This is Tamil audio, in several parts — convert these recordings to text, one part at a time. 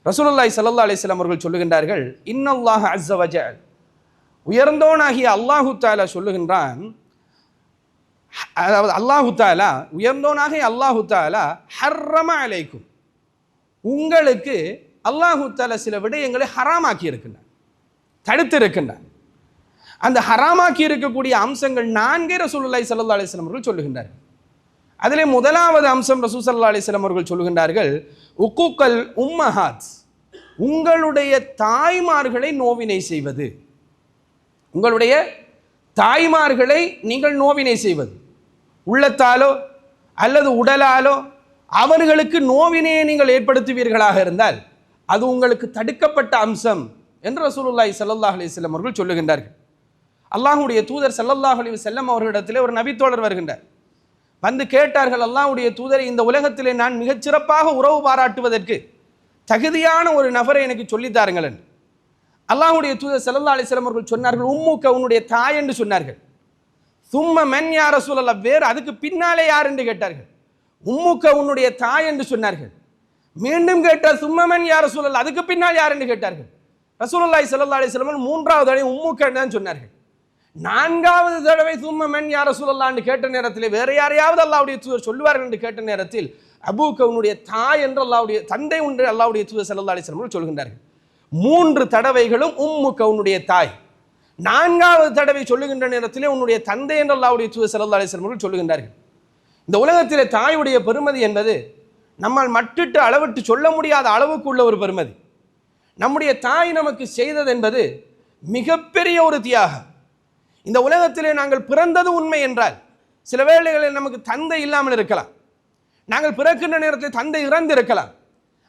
ரசூலுல்லாஹி ஸல்லல்லாஹு அலைஹி வஸல்லம் அவர்கள் சொல்லுகின்றார்கள், இன்னல்லாஹ அஸ்ஸ வஜல், உயர்ந்தோனாகிய அல்லாஹு தஆலா சொல்லுகின்றான், அதாவது அல்லாஹு தஆலா உயர்ந்தோனாகிய அல்லாஹு தஆலா ஹர்ரம அலைக்கும், உங்களுக்கு அல்லாஹு தஆலா சில விடயங்களை ஹராமாக்கி இருக்கின்றான், தடுத்து இருக்கின்றான். அந்த ஹராமாக்கி இருக்கக்கூடிய அம்சங்கள் 4 ரசூலுல்லாஹி ஸல்லல்லாஹு அலைஹி வஸல்லம் அவர்கள் சொல்லுகின்றார்கள். அதிலே முதலாவது அம்சம் ரசூல் ஸல்லல்லாஹு அலைஹி வஸல்லம் அவர்கள் சொல்லுகின்றார்கள், உக்கூக்கல் உம்மஹாத், உங்களுடைய தாய்மார்களை நோவினை செய்வது. உங்களுடைய தாய்மார்களை நீங்கள் நோவினை செய்வது, உள்ளத்தாலோ அல்லது உடலாலோ அவர்களுக்கு நோவினையை நீங்கள் ஏற்படுத்துவீர்களாக இருந்தால் அது உங்களுக்கு தடுக்கப்பட்ட அம்சம் என்று ரசூலுல்லாஹி ஸல்லல்லாஹு அலைஹி வஸல்லம் அவர்கள் சொல்லுகின்றார்கள். அல்லாஹ்வுடைய தூதர் ஸல்லல்லாஹு அலைஹி வஸல்லம் அவர்களிடத்திலே ஒரு நபித்தோழர் வருகின்றார். வந்து கேட்டார்கள், அல்லாஹ்வுடைய தூதரை, இந்த உலகத்திலே நான் மிகச்சிறப்பாக உறவு பாராட்டுவதற்கு தகுதியான ஒரு நபரை எனக்கு சொல்லித்தாருங்கள் என்று. அல்லாஹ்வுடைய தூதர் ஸல்லல்லாஹு அலைஹி வஸல்லம் அவர்கள் சொன்னார்கள், உம்முக்க, உன்னுடைய தாய் என்று சொன்னார்கள். சும்ம மன் யா ரசூலல்லாஹ், வேறு அதுக்கு பின்னாலே யார் என்று கேட்டார்கள். உம்முக்க, உன்னுடைய தாய் என்று சொன்னார்கள். மீண்டும் கேட்டால் சும்ம மன் யா ரசூலல்லாஹ், அதுக்கு பின்னால் யார் என்று கேட்டார்கள். ரசூலுல்லாஹி ஸல்லல்லாஹு அலைஹி வஸல்லம் 3வது தடவை உம்முக்க தான் சொன்னார்கள். 4வது தடவை சும்ம மன் யா ரசூலல்லாஹ் என்று கேட்ட நேரத்தில் வேறு யாரையாவது அல்லாஹ்வுடைய தூதர் சொல்லுவார்கள் என்று கேட்ட நேரத்தில் அபூக்க, உன்னுடைய தாய் என்று அல்லாஹ்வுடைய தந்தை ஒன்று அல்லாஹ்வுடைய தூதர் ஸல்லல்லாஹு அலைஹி வஸல்லம் சொல்கின்றார்கள். 3 தடவைகளும் உம்முக்க, உன்னுடைய தாய். 4வது தடவை சொல்லுகின்ற நேரத்திலே உன்னுடைய தந்தை என்று அல்லாஹ்வுடைய தூதர் ஸல்லல்லாஹு அலைஹி வஸல்லம் சொல்லுகின்றார்கள். இந்த உலகத்திலே தாயுடைய பெருமதி என்பது நம்மால் மட்டிட்டு அளவிட்டு சொல்ல முடியாத அளவுக்கு உள்ள ஒரு பெருமதி. நம்முடைய தாய் நமக்கு செய்தது என்பது மிகப்பெரிய ஒரு தியாகம். இந்த உலகத்திலே நாங்கள் பிறந்தது உண்மை என்றால் சில வேளைகளில் நமக்கு தந்தை இல்லாமல் இருக்கலாம், நாங்கள் பிறக்கின்ற நேரத்தில் தந்தை இறந்து இருக்கலாம்,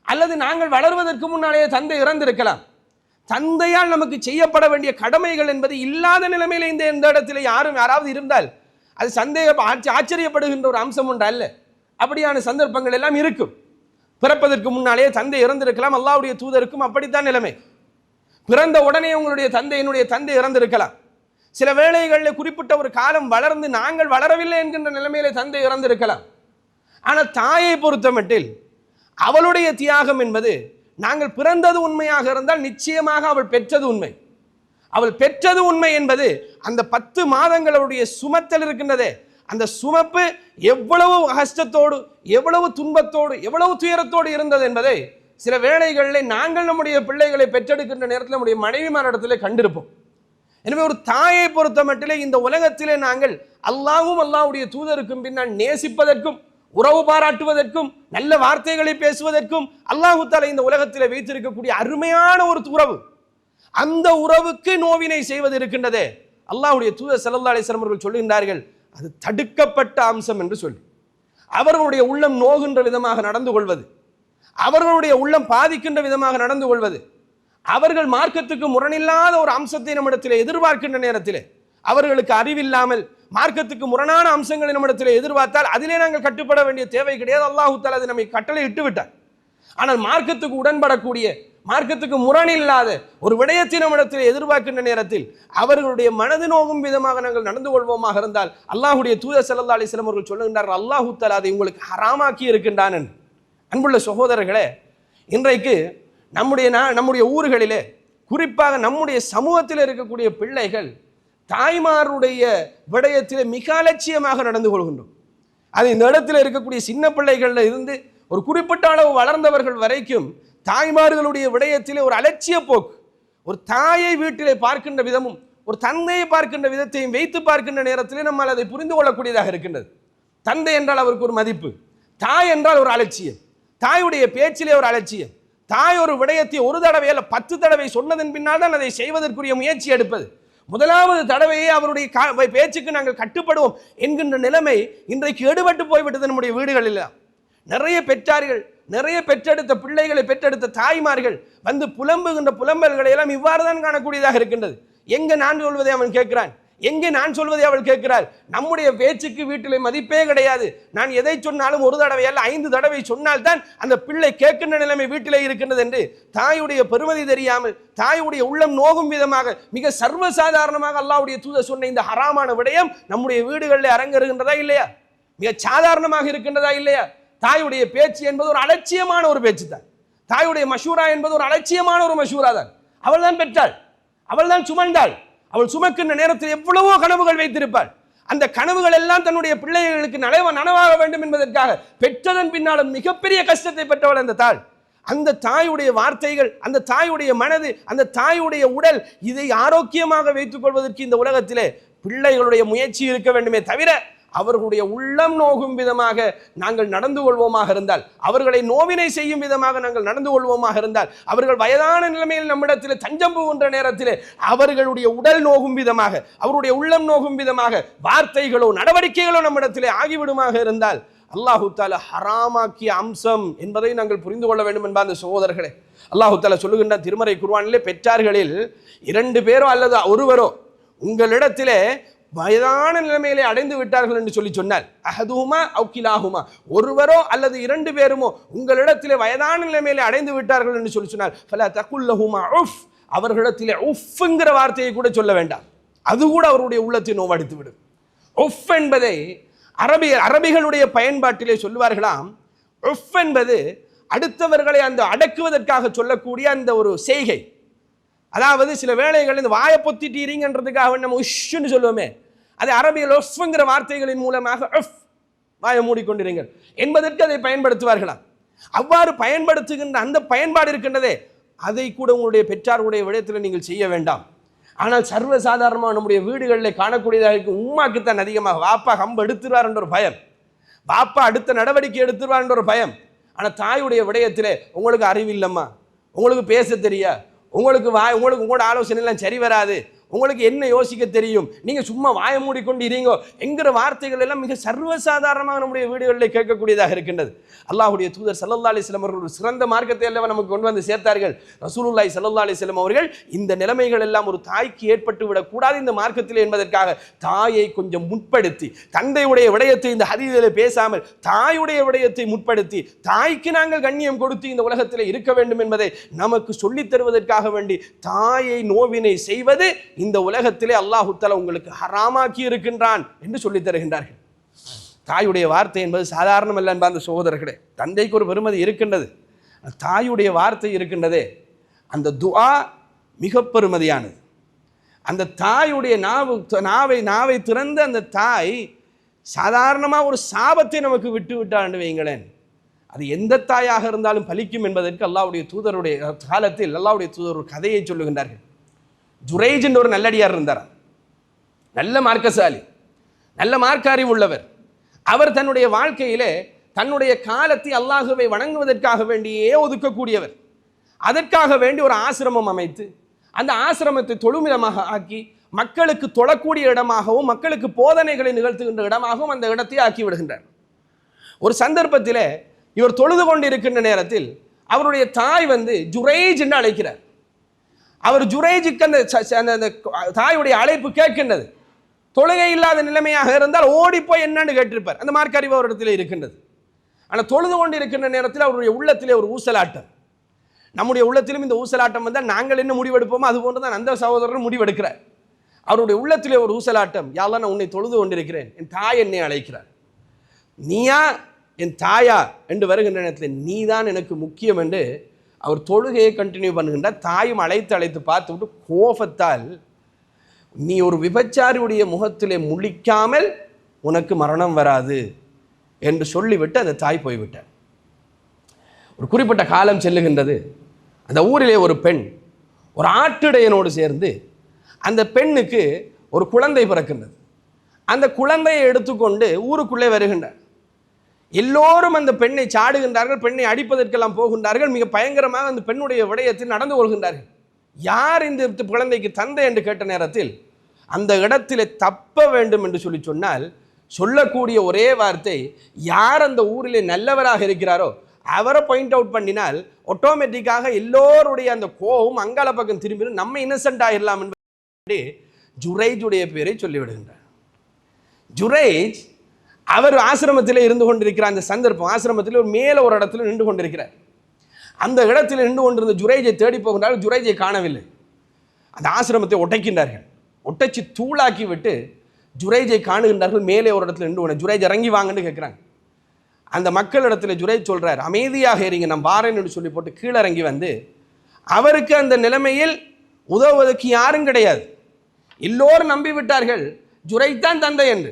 அல்லது நாங்கள் வளர்வதற்கு முன்னாலேயே தந்தை இறந்திருக்கலாம். தந்தையால் நமக்கு செய்யப்பட வேண்டிய கடமைகள் என்பது இல்லாத நிலைமையில் இந்த இடத்துல யாராவது இருந்தால் அது ஆச்சரியப்படுகின்ற ஒரு அம்சம் ஒன்று அல்ல. அப்படியான சந்தர்ப்பங்கள் எல்லாம் இருக்கும். பிறப்பதற்கு முன்னாலேயே தந்தை இறந்திருக்கலாம். அல்லாஹ்வுடைய தூதருக்கும் அப்படித்தான் நிலைமை. பிறந்த உடனே உங்களுடைய என்னுடைய தந்தை இறந்திருக்கலாம். சில வேளைகளில் குறிப்பிட்ட ஒரு காலம் வளர்ந்து நாங்கள் வளரவில்லை என்கின்ற நிலைமையிலே தந்தை இறந்திருக்கலாம். ஆனால் தாயை பொறுத்தமட்டில் அவளுடைய தியாகம் என்பது, நாங்கள் பிறந்தது உண்மையாக இருந்தால் நிச்சயமாக அவள் பெற்றது உண்மை. அவள் பெற்றது உண்மை என்பது அந்த 10 மாதங்களுடைய சுமத்தல் இருக்கின்றதே, அந்த சுமப்பு எவ்வளவு கஷ்டத்தோடு, எவ்வளவு துன்பத்தோடு, எவ்வளவு துயரத்தோடு இருந்தது என்பதை சில வேளைகளில் நாங்கள் நம்முடைய பிள்ளைகளை பெற்றெடுக்கின்ற நேரத்தில் நம்முடைய மனைவிமாரிடத்திலே கண்டிருப்போம். எனவே ஒரு தாயை பொறுத்த மட்டிலே இந்த உலகத்திலே நாங்கள் அல்லாஹ்வும் அல்லாஹ்வுடைய தூதருக்கும் பின்னால் நேசிப்பதற்கும் உறவு பாராட்டுவதற்கும் நல்ல வார்த்தைகளை பேசுவதற்கும் அல்லாஹ் தஆலா இந்த உலகத்திலே வைத்திருக்கக்கூடிய அருமையான ஒரு உறவு, அந்த உறவுக்கு நோவினை செய்வது இருக்கின்றதே, அல்லாஹ்வுடைய தூதர் ஸல்லல்லாஹு அலைஹி வஸல்லம் அவர்கள் சொல்லுகின்றார்கள், அது தடுக்கப்பட்ட அம்சம் என்று சொல்லி. அவர்களுடைய உள்ளம் நோகின்ற விதமாக நடந்து கொள்வது, அவர்களுடைய உள்ளம் பாதிக்கின்ற விதமாக நடந்து கொள்வது, அவர்கள் மார்க்கத்துக்கு முரணில்லாத ஒரு அம்சத்தை நம்மிடத்தில் எதிர்பார்க்கின்ற நேரத்தில் அவர்களுக்கு அறிவில்லாமல் மார்க்கத்துக்கு முரணான அம்சங்களை நம்மிடத்தில் எதிர்பார்த்தால் அதிலே நாங்கள் கட்டுப்பட வேண்டிய தேவை கிடையாது. அல்லாஹ் தஆலா அதை நம்மை கட்டளை இட்டு விட்டார். ஆனால் மார்க்கத்துக்கு உடன்படக்கூடிய, மார்க்கத்துக்கு முரணில்லாத ஒரு விடயத்தை நம்மிடத்தில் எதிர்பார்க்கின்ற நேரத்தில் அவர்களுடைய மனது நோகும் விதமாக நாங்கள் நடந்து கொள்வோமாக இருந்தால் அல்லாஹ்வுடைய தூதர் ஸல்லல்லாஹு அலைஹி வஸல்லம் அவர்கள் சொல்லுகின்றார்கள், அல்லாஹ் தஆலா அதை உங்களுக்கு ஹராமாக்கி இருக்கின்றான் என்று. அன்புள்ள சகோதரர்களே, இன்றைக்கு நம்முடைய ஊர்களிலே, குறிப்பாக நம்முடைய சமூகத்தில் இருக்கக்கூடிய பிள்ளைகள் தாய்மாருடைய விடயத்திலே மிக அலட்சியமாக நடந்து கொள்கின்றோம். அது இந்த இடத்துல இருக்கக்கூடிய சின்ன பிள்ளைகளில் இருந்து ஒரு குறிப்பிட்ட அளவு வளர்ந்தவர்கள் வரைக்கும் தாய்மார்களுடைய விடயத்திலே ஒரு அலட்சிய போக்கு, ஒரு தாயை வீட்டிலே பார்க்கின்ற விதமும் ஒரு தந்தையை பார்க்கின்ற விதத்தையும் வைத்து பார்க்கின்ற நேரத்திலே நம்மால் அதை புரிந்து கொள்ளக்கூடியதாக இருக்கின்றது. தந்தை என்றால் அவருக்கு ஒரு மதிப்பு, தாய் என்றால் ஒரு அலட்சியம், தாயுடைய பேச்சிலே ஒரு அலட்சியம். தாய் ஒரு விடயத்தை ஒரு தடவை அல்ல 10 தடவை சொன்னதன் பின்னால் தான் அதை செய்வதற்குரிய முயற்சி எடுப்பது. முதலாவது தடவையே அவருடைய பேச்சுக்கு நாங்கள் கட்டுப்படுவோம் என்கின்ற நிலைமை இன்றைக்கு எடுபட்டு போய்விட்டது நம்முடைய வீடுகளில். நிறைய பெற்றார்கள், நிறைய பெற்றெடுத்த பிள்ளைகளை பெற்றெடுத்த தாய்மார்கள் வந்து புலம்புகின்ற புலம்பல்களை எல்லாம் இவ்வாறு தான் காணக்கூடியதாக இருக்கின்றது. எங்க நான் சொல்வதை அவன் கேட்கிறான், எங்கே நான் சொல்வதை அவள் கேட்கிறாள். நம்முடைய பேச்சுக்கு வீட்டிலே மதிப்பே கிடையாது. நான் எதை சொன்னாலும் ஒரு தடவை அல்ல 5 தடவை சொன்னால்தான் அந்த பிள்ளை கேட்கின்ற நிலைமை வீட்டிலே இருக்கின்றது என்று தாயுடைய பெருமதி தெரியாமல், தாயுடைய உள்ளம் நோகும் விதமாக மிக சர்வசாதாரணமாக அல்லாஹ்வுடைய தூதர் சொன்ன இந்த ஹராமான விடயம் நம்முடைய வீடுகளில் அரங்கேறுகின்றதா இல்லையா? மிக சாதாரணமாக இருக்கின்றதா இல்லையா? தாயுடைய பேச்சு என்பது ஒரு அலட்சியமான ஒரு பேச்சு தான். தாயுடைய மஷூரா என்பது ஒரு அலட்சியமான ஒரு மஷூரா தான். அவள் தான் பெற்றாள், அவள் தான் சுமந்தாள். அவள் சுமக்கின்ற நேரத்தில் எவ்வளவோ கனவுகள் வைத்திருப்பாள். அந்த கனவுகள் எல்லாம் தன்னுடைய பிள்ளைகளுக்கு நனவாக வேண்டும் என்பதற்காக பெற்றதன் பின்னாலும் மிகப்பெரிய கஷ்டத்தை பெற்றவள் அந்த தாய். அந்த தாயுடைய வார்த்தைகள், அந்த தாயுடைய மனது, அந்த தாயுடைய உடல், இதை ஆரோக்கியமாக வைத்துக் கொள்வதற்கு இந்த உலகத்திலே பிள்ளைகளுடைய முயற்சி இருக்க வேண்டுமே தவிர அவர்களுடைய உள்ளம் நோகும் விதமாக நாங்கள் நடந்து கொள்வோமாக இருந்தால், அவர்களை நோவினை செய்யும் விதமாக நாங்கள் நடந்து கொள்வோமாக இருந்தால், அவர்கள் வயதான நிலைமையில் நம்மிடத்தில் தஞ்சம் புகுன்ற நேரத்தில் அவர்களுடைய உடல் நோகும் விதமாக, அவருடைய உள்ளம் நோகும் விதமாக வார்த்தைகளோ நடவடிக்கைகளோ நம்மிடத்தில் ஆகிவிடுமாக இருந்தால் அல்லாஹு தஆலா ஹராமாக்கிய அம்சம் என்பதை நாங்கள் புரிந்து கொள்ள வேண்டும் என்பார் அந்த சகோதரர்களே. அல்லாஹு தஆலா சொல்லுகின்ற திருமறை குர்ஆனிலே பெற்றார்களில் 2 பேரோ அல்லது ஒருவரோ உங்களிடத்திலே வயதான நிலைமையிலே அடைந்து விட்டார்கள் என்று சொன்னால், அஹதுஹுமா அவ் கிலாஹுமா, ஒருவரோ அல்லது 2 பேருமோ உங்களிடத்திலே வயதான நிலைமையிலே அடைந்து விட்டார்கள் என்று சொன்னால், ஃபலா தகுல் லஹுமா உஃப், அவர்களிடத்திலே உஃப்ங்கிற வார்த்தையை கூட சொல்ல வேண்டாம். அது கூட அவருடைய உள்ளத்தை நோவடித்து விடும். உஃப் என்பதை அரபிகளுடைய பயன்பாட்டிலே சொல்லுவார்களாம். உஃப் என்பது அடுத்தவர்களை அந்த அடக்குவதற்காக சொல்லக்கூடிய அந்த ஒரு செய்கை. அதாவது சில வேளைகள் இந்த வாயை பொத்திட்டீங்கன்றதுக்காக நம்ம உஷ்ன்னு சொல்லுவோமே, அதை அரபியில் உஃப்ங்கிற வார்த்தைகளின் மூலமாக உஃப், வாயை மூடிக்கொண்டிருங்கள் என்பதற்கு அதை பயன்படுத்துவார்களாம். அவ்வாறு பயன்படுத்துகின்ற அந்த பயன்பாடு இருக்கின்றதே, அதை கூட உங்களுடைய பெற்றார்களுடைய விடயத்தில் நீங்கள் செய்ய வேண்டாம். ஆனால் சர்வசாதாரணமாக நம்முடைய வீடுகளில் காணக்கூடியதாக இருக்கும். உம்மாக்குத்தான் அதிகமாக வாப்பா கம்பு எடுத்துருவார் என்ற ஒரு பயம், வாப்பா அடுத்த நடவடிக்கை எடுத்துருவார் என்ற ஒரு பயம். ஆனால் தாயுடைய விடயத்தில் உங்களுக்கு அறிவில்லம்மா, உங்களுக்கு பேச தெரியா, உங்களுக்கு உங்களோட ஆலோசனை எல்லாம் சரி வராது, உங்களுக்கு என்ன யோசிக்க தெரியும், நீங்கள் சும்மா வாய மூடிக்கொண்டு இருங்கோ என்கிற வார்த்தைகள் எல்லாம் மிக சர்வசாதாரணமாக நம்முடைய வீடுகளில் கேட்கக்கூடியதாக இருக்கின்றது. அல்லாஹ்வுடைய தூதர் ஸல்லல்லாஹு அலைஹி வஸல்லம் அவர்கள் ஒரு சிறந்த மார்க்கத்தை எல்லாம் நமக்கு கொண்டு வந்து சேர்த்தார்கள். ரசூலுல்லாஹி ஸல்லல்லாஹு அலைஹி வஸல்லம் அவர்கள் இந்த நிலைமைகள் எல்லாம் ஒரு தாய்க்கு ஏற்பட்டு விடக்கூடாது இந்த மார்க்கத்தில் என்பதற்காக தாயை கொஞ்சம் முற்படுத்தி, தந்தையுடைய விடயத்தை இந்த ஹதீஸில் பேசாமல் தாயுடைய விடயத்தை முற்படுத்தி, தாய்க்கு நாங்கள் கண்ணியம் கொடுத்து இந்த உலகத்தில் இருக்க வேண்டும் என்பதை நமக்கு சொல்லித் தருவதற்காக வேண்டி தாயை நோவினை செய்வது இந்த உலகத்திலே அல்லாஹு தஆலா உங்களுக்கு ஹராமாக்கி இருக்கின்றான் என்று சொல்லித் தருகின்றார்கள். தாயுடைய வார்த்தை என்பது சாதாரணம் அல்ல என்பார் அந்த சகோதரர்களே. தந்தைக்கு ஒரு பெருமதி இருக்கின்றது, தாயுடைய வார்த்தை இருக்கின்றதே அந்த துஆ மிக பெருமதியானது. அந்த தாயுடைய நாவை திறந்த அந்த தாய் சாதாரணமாக ஒரு சாபத்தை நமக்கு விட்டு விட்டான்னு வைங்களேன், அது எந்த தாயாக இருந்தாலும் பலிக்கும் என்பதற்கு அல்லாஹ்வுடைய தூதருடைய காலத்தில் அல்லாஹ்வுடைய தூதர் ஒரு கதையை சொல்லுகின்றார்கள். ஜுரைஜ் என்ற ஒரு நல்லடியார் இருந்தார், நல்ல மார்க்கசாலி, நல்ல மார்க்க அறிவு உள்ளவர். அவர் தன்னுடைய வாழ்க்கையிலே தன்னுடைய காலத்தை அல்லாஹுவை வணங்குவதற்காக வேண்டியே ஒதுக்கக்கூடியவர். அதற்காக வேண்டி ஒரு ஆசிரமம் அமைத்து அந்த ஆசிரமத்தை தொழுமிடமாக ஆக்கி மக்களுக்கு தொழக்கூடிய இடமாகவும் மக்களுக்கு போதனைகளை நிகழ்த்துகின்ற இடமாகவும் அந்த இடத்தை ஆக்கி விடுகின்றார். ஒரு சந்தர்ப்பத்தில் இவர் தொழுது கொண்டிருக்கின்ற நேரத்தில் அவருடைய தாய் ஜுரைஜ் என்று அழைக்கிறார். அவர் ஜுரைஜுக்கு அந்த தாயுடைய அழைப்பு கேட்கின்றது. தொழுகை இல்லாத நிலைமையாக இருந்தால் ஓடிப்போய் என்னன்னு கேட்டிருப்பார், அந்த மார்க்க அறிவு அவரிடத்தில் இருக்கின்றது. ஆனால் தொழுது கொண்டு இருக்கின்ற நேரத்தில் அவருடைய உள்ளத்திலே ஒரு ஊசலாட்டம். நம்முடைய உள்ளத்திலும் இந்த ஊசலாட்டம் வந்தால் நாங்கள் என்ன முடிவெடுப்போமோ அது போன்று தான் அந்த சகோதரர் முடிவெடுக்கிறார். அவருடைய உள்ளத்திலே ஒரு ஊசலாட்டம், யா அல்லாஹ் நான் உன்னை தொழுது கொண்டிருக்கிறேன், என் தாய் என்னை அழைக்கிறார், நீயா என் தாயா என்று வருகின்ற நேரத்தில் நீதான் எனக்கு முக்கியம் என்று அவர் தொழுகையை கண்டினியூ பண்ணுகின்றார். தாயும் அழைத்து பார்த்து விட்டு கோபத்தால், நீ ஒரு விபச்சாரியுடைய முகத்திலே முழிக்காமல் உனக்கு மரணம் வராது என்று சொல்லிவிட்டு அந்த தாய் போய்விட்டார். ஒரு குறிப்பிட்ட காலம் செல்லுகின்றது. அந்த ஊரிலே ஒரு பெண் ஒரு ஆட்டிடையனோடு சேர்ந்து அந்த பெண்ணுக்கு ஒரு குழந்தை பிறக்கின்றது. அந்த குழந்தையை எடுத்துக்கொண்டு ஊருக்குள்ளே வருகின்றார். எல்லோரும் அந்த பெண்ணை சாடுகின்றார்கள், பெண்ணை அடிப்பதற்கெல்லாம் போகின்றார்கள். மிக பயங்கரமாக அந்த பெண்ணுடைய விடயத்தில் நடந்து கொள்கின்றார்கள். யார் இந்த குழந்தைக்கு தந்தை என்று கேட்ட நேரத்தில் அந்த இடத்திலே தப்ப வேண்டும் என்று சொன்னால் சொல்லக்கூடிய ஒரே வார்த்தை, யார் அந்த ஊரிலே நல்லவராக இருக்கிறாரோ அவரை பாயிண்ட் அவுட் பண்ணினால் ஆட்டோமேட்டிக்காக எல்லோருடைய அந்த கோபம் அங்கால பக்கம் திரும்பி நம்ம இன்னசென்ட் ஆகிடலாம் என்று ஜுரைஜுடைய பேரை சொல்லிவிடுகின்றார். ஜுரைஜ் அவர் ஆசிரமத்தில் இருந்து கொண்டிருக்கிற அந்த சந்தர்ப்பம், ஆசிரமத்தில் ஒரு மேலே ஒரு இடத்துல நின்று கொண்டிருக்கிறார். அந்த இடத்தில் நின்று கொண்டிருந்த ஜுரைஜை தேடி போகின்றார்கள். ஜுரைஜை காணவில்லை. அந்த ஆசிரமத்தை ஒட்டைக்கின்றார்கள். ஒட்டைச்சி தூளாக்கி விட்டு ஜுரைஜை காணுகின்றார்கள். மேலே ஒரு இடத்துல நின்று ஜுரைஜ் இறங்கி வாங்கன்னு கேட்குறாங்க. அந்த மக்களிடத்தில் ஜுரைஜ் சொல்றார், அமைதியாக இருங்க, நான் வாரேன்னு சொல்லி போட்டு கீழே இறங்கி வந்து அவருக்கு அந்த நிலைமையில் உதவுவதற்கு யாரும் கிடையாது. எல்லோரும் நம்பி விட்டார்கள் ஜுரைஜ் தான் தந்தை என்று.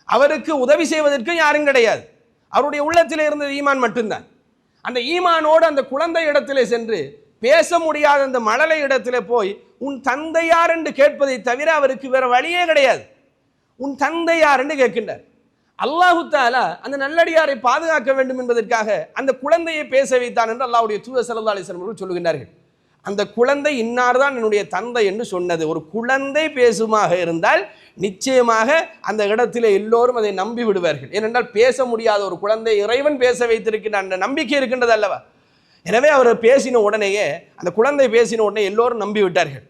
அவருக்கு உதவி செய்வதற்கு யாரும் கிடையாது. அவருடைய உள்ளத்தில் இருந்த ஈமான் மட்டும்தான். அந்த ஈமானோடு அந்த குழந்தை இடத்திலே சென்று பேச முடியாத அந்த மழலை இடத்திலே போய் உன் தந்தை யார் என்று கேட்பதை தவிர அவருக்கு வேற வழியே கிடையாது. உன் தந்தை யார் என்று கேட்கின்றார். அல்லாஹு தஆலா அந்த நல்லடியாரை பாதுகாக்க வேண்டும் என்பதற்காக அந்த குழந்தையை பேச வைத்தான் என்று அல்லாஹ்வுடைய தூதர் ஸல்லல்லாஹு அலைஹி வஸல்லம் அவர்கள் சொல்லுகிறார்கள். அந்த குழந்தை இன்னார்தான் என்னுடைய தந்தை என்று சொன்னது. ஒரு குழந்தை பேசுமாக இருந்தால் நிச்சயமாக அந்த இடத்திலே எல்லோரும் அதை நம்பி விடுவார்கள். ஏனென்றால் பேச முடியாத ஒரு குழந்தை இறைவன் பேச வைத்திருக்கின்ற அந்த நம்பிக்கை இருக்கின்றது அல்லவா. எனவே அவர் பேசின உடனேயே, அந்த குழந்தை பேசின உடனே எல்லோரும் நம்பி விட்டார்கள்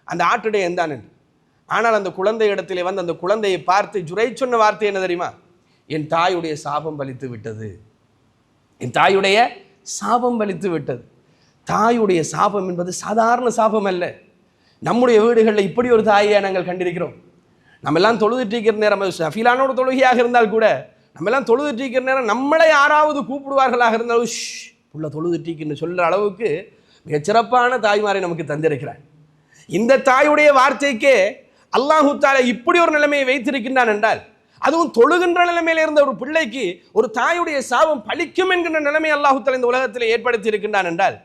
அந்த ஆட்டுடைய எந்தான் என்று. ஆனால் அந்த குழந்தை இடத்திலே வந்து அந்த குழந்தையை பார்த்து ஜுரைஜ் சொன்ன வார்த்தை என்ன தெரியுமா? என் தாயுடைய சாபம் பலித்து விட்டது, என் தாயுடைய சாபம் பலித்து விட்டது. தாயுடைய சாபம் என்பது சாதாரண சாபம் அல்ல. நம்முடைய வீடுகளில் இப்படி ஒரு தாயை நாங்கள் கண்டிருக்கிறோம். நம்ம எல்லாம் தொழுதுட்டு இருக்கிற நேரம், நஃபிலான ஒரு தொழுகையாக இருந்தால் கூட நம்ம எல்லாம் தொழுதுட்டு இருக்கிற நேரம் நம்மளை யாராவது கூப்பிடுவார்களாக இருந்தாலும் உள்ள தொழுதுட்டிக்குன்னு சொல்கிற அளவுக்கு மிகச்சிறப்பான தாய்மாரை நமக்கு தந்திருக்கிறார். இந்த தாயுடைய வார்த்தைக்கே அல்லாஹு தஆலா இப்படி ஒரு நிலைமையை வைத்திருக்கின்றான் என்றால், அதுவும் தொழுகின்ற நிலைமையில் இருந்த ஒரு பிள்ளைக்கு ஒரு தாயுடைய சாபம் பலிக்கும் என்கின்ற நிலைமை அல்லாஹு தஆலா இந்த உலகத்தில் ஏற்படுத்தி இருக்கின்றான் என்றால்,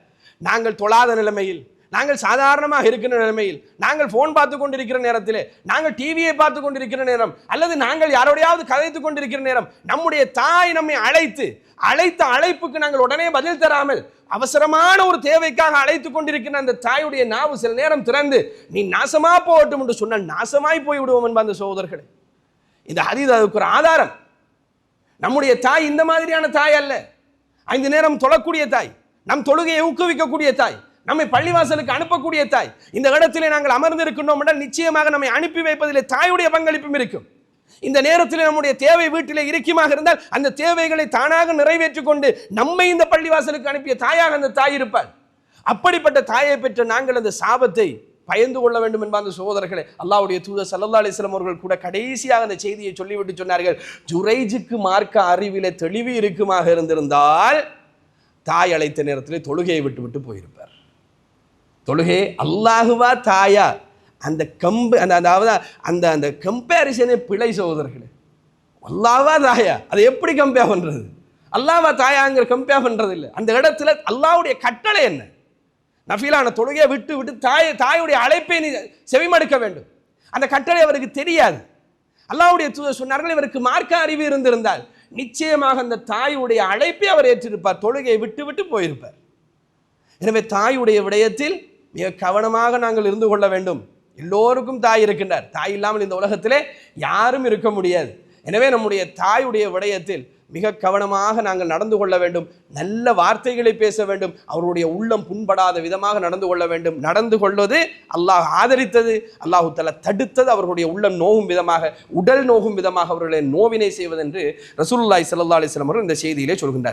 நாங்கள் தொழாத நிலைமையில், நாங்கள் சாதாரணமாக இருக்கிற நிலைமையில், நாங்கள் ஃபோன் பார்த்து கொண்டிருக்கிற நேரத்தில், நாங்கள் டிவியை பார்த்து கொண்டிருக்கிற நேரம், அல்லது நாங்கள் யாரோடையாவது கதைத்து கொண்டிருக்கிற நேரம், நம்முடைய தாய் நம்மை அழைத்த அழைப்புக்கு நாங்கள் உடனே பதில் தராமல் அவசரமான ஒரு தேவைக்காக அழைத்து கொண்டிருக்கிற அந்த தாயுடைய நாவு சில நேரம் திறந்து நீ நாசமா போகட்டும் என்று சொன்னால் நாசமாய் போய் விடுவோம் என்ப அந்த சகோதரர்களே. இந்த ஹதீஸ் அதுக்கு ஒரு ஆதாரம். நம்முடைய தாய் இந்த மாதிரியான தாய் அல்ல. 5 நேரம் தொழக்கூடிய தாய், நம் தொழுகையை ஊக்குவிக்கக்கூடிய தாய், நம்மை பள்ளிவாசலுக்கு அனுப்பக்கூடிய தாய். இந்த இடத்திலே நாங்கள் அமர்ந்திருக்கின்றோம் என்றால் நிச்சயமாக நம்மை அனுப்பி வைப்பதிலே தாயுடைய பங்களிப்பும் இருக்கும். இந்த நேரத்தில் நம்முடைய தேவை வீட்டிலே இறுக்கமாக இருந்தால் அந்த தேவைகளை தானாக நிறைவேற்றிக் கொண்டு நம்மை இந்த பள்ளிவாசலுக்கு அனுப்பிய தாயாக அந்த தாய் இருப்பாள். அப்படிப்பட்ட தாயை பெற்ற நாங்கள் அந்த சாபத்தை பயந்து கொள்ள வேண்டும் என்ப அந்த சகோதரர்களே. அல்லாஹ்வுடைய தூதர் ஸல்லல்லாஹு அலைஹி வஸல்லம் அவர்கள் கூட கடைசியாக அந்த செய்தியை சொல்லிவிட்டு சொன்னார்கள், ஜுரைஜுக்கு மார்க்க அறிவிலே தெளிவு இருக்குமாக இருந்திருந்தால் தாய் அழைத்த நேரத்திலே தொழுகையை விட்டு போயிருப்பார். தொழுகை அல்லாஹுவா தாயா, அந்த அதாவது அந்த கம்பேரிசனே பிழை சகோதரர்களே. அல்லாஹ்வா தாயா, அதை எப்படி கம்பேர் பண்றது? அல்லாஹ்வா தாயாங்கிற கம்பேர் பண்றது இல்லை. அந்த இடத்துல அல்லாஹ்வுடைய கட்டளை என்ன? நஃபிலான தொழுகையை விட்டு தாயுடைய அழைப்பை நீ செவிமடுக்க வேண்டும். அந்த கட்டளை அவருக்கு தெரியாது. அல்லாஹ்வுடைய தூதர் சொன்னார்கள், இவருக்கு மார்க்க அறிவு இருந்திருந்தால் நிச்சயமாக அந்த தாயுடைய அழைப்பை அவர் ஏற்றிருப்பார், தொழுகையை விட்டு போயிருப்பார். எனவே தாயுடைய விடயத்தில் மிக கவனமாக நாங்கள் இருந்து கொள்ள வேண்டும். எல்லோருக்கும் தாய் இருக்கின்றார். தாய் இல்லாமல் இந்த உலகத்திலே யாரும் இருக்க முடியாது. எனவே நம்முடைய தாயுடைய விடயத்தில் மிக கவனமாக நாங்கள் நடந்து கொள்ள வேண்டும். நல்ல வார்த்தைகளை பேச வேண்டும். அவருடைய உள்ளம் புண்படாத விதமாக நடந்து கொள்ள வேண்டும். நடந்து கொள்வது அல்லாஹ் ஆதரித்தது, அல்லாஹு தஆலா தடுத்தது. அவர்களுடைய உள்ளம் நோகும் விதமாக, உடல் நோகும் விதமாக அவர்களை நோவினை செய்வதென்று ரசூலுல்லாஹி ஸல்லல்லாஹு அலைஹி வஸல்லம் இந்த செய்தியிலே சொல்கின்றார்.